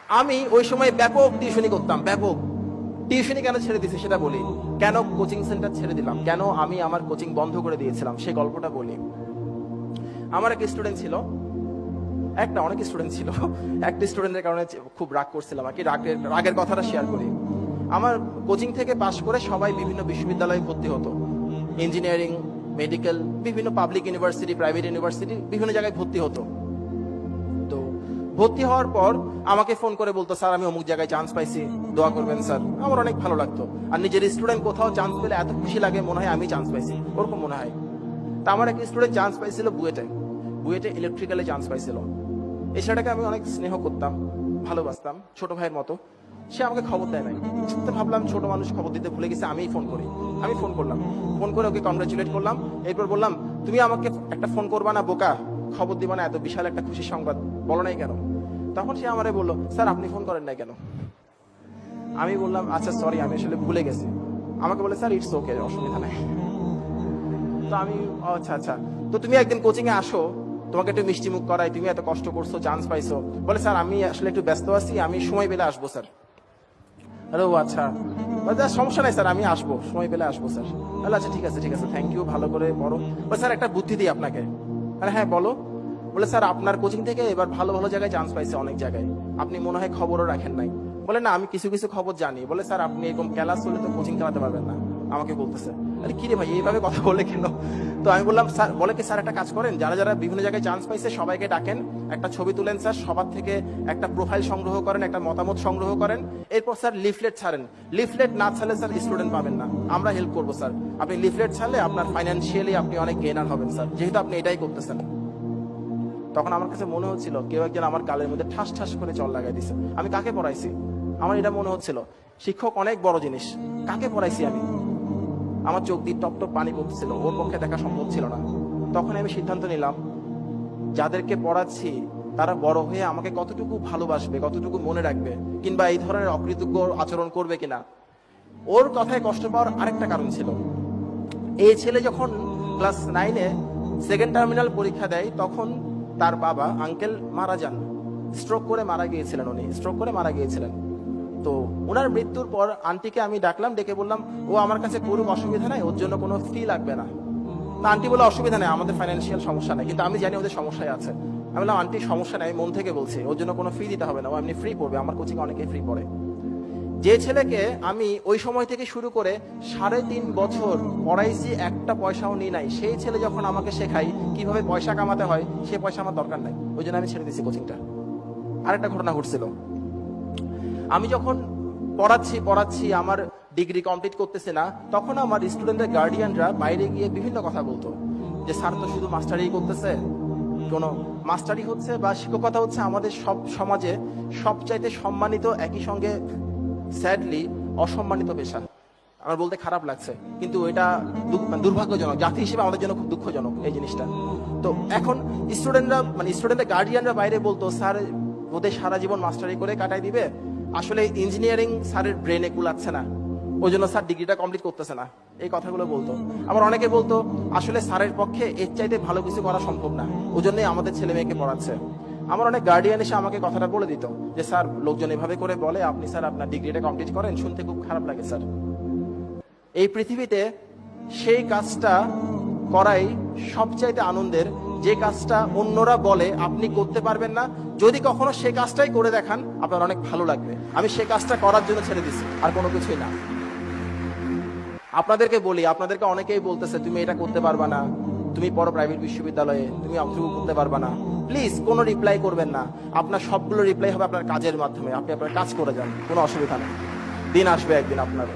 আমি ওই সময় ব্যাপক টিউশনি করতাম, ব্যাপক টিউশনি। কেন ছেড়ে দিয়েছি সেটা বলি, কেন কোচিং সেন্টার ছেড়ে দিলাম, কেন আমি আমার কোচিং বন্ধ করে দিয়েছিলাম, সেই গল্পটা বলি। আমার এক স্টুডেন্ট ছিল, একটা অনেক স্টুডেন্ট ছিল, একটা স্টুডেন্টের কারণে খুব রাগ করছিলাম আর কি। রাগের কথাটা শেয়ার করি। আমার কোচিং থেকে পাশ করে সবাই বিভিন্ন বিশ্ববিদ্যালয়ে ভর্তি হতো, ইঞ্জিনিয়ারিং, মেডিকেল, বিভিন্ন পাবলিক ইউনিভার্সিটি, প্রাইভেট ইউনিভার্সিটি, বিভিন্ন জায়গায় ভর্তি হতো। তো ভর্তি হওয়ার পর আমাকে ফোন করে বলতো, স্যার আমি অমুক জায়গায় চান্স পাইছি, দোয়া করবেন স্যার। আমার অনেক ভালো লাগতো। আর নিজের স্টুডেন্ট কোথাও চান্স পেলে এত খুশি লাগে, মনে হয় আমি চান্স পাইছি, ওরকম মনে হয়। তা আমার এক স্টুডেন্ট চান্স পাইছিল বুয়েটে, বুয়েটে ইলেকট্রিক্যালে চান্স পাইছিল। এই ছেলেটাকে আমি অনেক স্নেহ করতাম, ভালোবাসতাম, ছোট ভাইয়ের মতো। সে আমাকে খবর দেয় নাই। তো ভাবলাম ছোট মানুষ খবর দিতে ভুলে গেছে, আমিই ফোন করি। আমি ফোন করলাম, ফোন করে ওকে কংগ্রেচুলেট করলাম। এরপর বললাম, তুমি আমাকে একটা ফোন করবা না বোকা, খবর দিবা না, এত বিশাল একটা খুশির সংবাদ বলো নাই কেন? তখন সে আমারে বললো, স্যার আপনি ফোন করেন নাই কেন? আমি বললাম, আচ্ছা সরি, আমি আসলে ভুলে গেছি। আমাকে বলে, স্যার ইটস ওকে, অসুবিধা নাই। তো আমি, আচ্ছা আচ্ছা, তো তুমি একদিন কোচিং এ আসো, তোমাকে একটু মিষ্টি মুখ করাই, তুমি এত কষ্ট করছো, চান্স পাইছো। বলে, স্যার আমি আসলে একটু ব্যস্ত আছি, আমি সময় পেলে আসবো স্যার। আরে ও আচ্ছা, সমস্যা নাই স্যার, আমি আসবো, সময় পেলে আসবো স্যার। তাহলে আচ্ছা ঠিক আছে ঠিক আছে, থ্যাংক ইউ, ভালো করে পড়ো। বলে, স্যার একটা বুদ্ধি দিই আপনাকে। আরে হ্যাঁ বলো। বলে, স্যার আপনার কোচিং থেকে এবার ভালো ভালো জায়গায় চান্স পাইছে, অনেক জায়গায়, আপনি মনে হয় খবরও রাখেন নাই। বলে, না আমি কিছু কিছু খবর জানি। বলে, স্যার আপনি এরকম ক্লাস হলে তো কোচিং চালাতে পারবেন না, আমাকে বলতেছে। আরে কি রে ভাই, এইভাবে কথা বলে কেন? তো আমি বললাম, স্যার বলে কি, স্যার একটা কাজ করেন, যারা যারা বিভিন্ন জায়গায় চান্স পাইছে সবাইকে ডাকেন, একটা ছবি তুলেন স্যার, সবার থেকে একটা প্রোফাইল সংগ্রহ করেন, একটা মতামত সংগ্রহ করেন। এরপর স্যার লিফলেট ছাড়েন। লিফলেট না ছাড়লে স্যার স্টুডেন্ট পাবেন না, আমরা হেল্প করবো স্যার। আপনি লিফলেট ছাড়লে আপনার ফাইন্যান্সিয়ালি আপনি অনেক গেনার হবেন স্যার, যেহেতু আপনি এটাই করতেছেন। তখন আমার কাছে মনে হচ্ছিল কেউ একজন আমার গালের মধ্যে ঠাস ঠাস করে চল লাগাই দিছে। আমি কাকে পড়াইছি? আমার এটা মনে হচ্ছিল শিক্ষক অনেক বড় জিনিস, কাকে পড়াইছি আমি? আমার চোখ দিয়ে টপ টপ পানি পড়ছিল, ওর পক্ষে দেখা সম্ভব ছিল না। তখন আমি সিদ্ধান্ত নিলাম, যাদেরকে পড়াচ্ছি তারা বড় হয়ে আমাকে কতটুকু ভালোবাসবে, কতটুকু মনে রাখবে, কিংবা এই ধরনের অকৃতজ্ঞ আচরণ করবে কিনা। ওর কথায় কষ্ট পাওয়ার আরেকটা কারণ ছিল, এই ছেলে যখন ক্লাস 9-এ সেকেন্ড টার্মিনাল পরীক্ষা দেয়, তখন তার বাবা আঙ্কেল মারা যান, স্ট্রোক করে মারা গিয়েছিলেন, উনি স্ট্রোক করে মারা গিয়েছিলেন। তো ওনার মৃত্যুর পর আন্টিকে আমি ডাকলাম, ডেকে বললাম, ও আমার কাছে করুক, অসুবিধা নাই, ওর জন্য কোনো ফি লাগবে না। তা আন্টি বলে, অসুবিধা নেই, আমাদের ফাইন্যান্সিয়াল সমস্যা নেই, কিন্তু আমি জানি ওদের সমস্যায় আছে। আমি বললাম, আন্টি সমস্যা নেই, মন থেকে বলছি, ওর জন্য কোনো ফি দিতে হবে না, ও এমনি ফ্রি পড়বে, আমার কোচিং অনেকেই ফ্রি পড়ে। যে ছেলেকে আমি ওই সময় থেকে শুরু করে 3.5 বছর পড়াইছি, একটা পয়সাও নিই নাই, সেই ছেলে যখন আমাকে শেখাই কিভাবে পয়সা কামাতে হয়, সে পয়সা আমার দরকার নাই, ওই জন্য আমি ছেড়ে দিয়েছি কোচিংটা। আরেকটা ঘটনা ঘটছিল, আমি যখন পড়াচ্ছি পড়াচ্ছি আমার ডিগ্রি কমপ্লিট করতেছে না, তখন আমার স্টুডেন্টের গার্ডিয়ানরা বাইরে গিয়ে বিভিন্ন কথা বলতো, যে স্যার তো শুধু মাস্টারি করতেছে, কোনো মাস্টারি হচ্ছে বা শিক্ষকতা হচ্ছে আমাদের সব সমাজে সবচাইতে সম্মানিত, একই সঙ্গে স্যাডলি অসম্মানিত পেশা। আমার বলতে খারাপ লাগছে, কিন্তু এটা দুর্ভাগ্যজনক, জাতি হিসেবে আমাদের জন্য খুব দুঃখজনক এই জিনিসটা। তো এখন স্টুডেন্টরা, মানে স্টুডেন্টের গার্ডিয়ানরা বাইরে বলতো, স্যার ওদের সারা জীবন মাস্টারি করে কাটাই দিবে, আসলে ইঞ্জিনিয়ারিং স্যারের ব্রেনে কুলাচ্ছে না, ওই জন্য স্যার ডিগ্রিটা কমপ্লিট করতেছে না, এই কথাগুলো বলতো। আবার অনেকে বলতো, আসলে স্যারের পক্ষে এর চাইতে ভালো কিছু করা সম্ভব না, ওই জন্যই আমাদের ছেলে মেয়েকে পড়াচ্ছে। আমার অনেক গার্ডিয়ান এসে আমাকে কথাটা বলে দিত, যে স্যার লোকজন এভাবে করে বলে, আপনি স্যার আপনার ডিগ্রিটা কমপ্লিট করেন, শুনতে খুব খারাপ লাগে স্যার। এই পৃথিবীতে সেই কাজটা করাই সবচাইতে আনন্দের, যে কাজটা অন্যরা বলে আপনি করতে পারবেন না, যদি কখনো সেই কাজটাই করে দেখান আপনার অনেক ভালো লাগবে। আমি সেই কাজটা করার জন্য ছেড়ে দিছি, আর কোনো কিছুই না। আপনাদেরকে বলি, আপনাদেরকে অনেকেই বলতেছে তুমি এটা করতে পারবা না, তুমি পড়ো প্রাইভেট বিশ্ববিদ্যালয়ে, তুমি অংশগ্রহণ করতে পারবা না। প্লিজ কোনো রিপ্লাই করবেন না, আপনার সবগুলো রিপ্লাই হবে আপনার কাজের মাধ্যমে, আপনি আপনার কাজ করে যান, কোনো অসুবিধা নেই, দিন আসবে একদিন আপনার।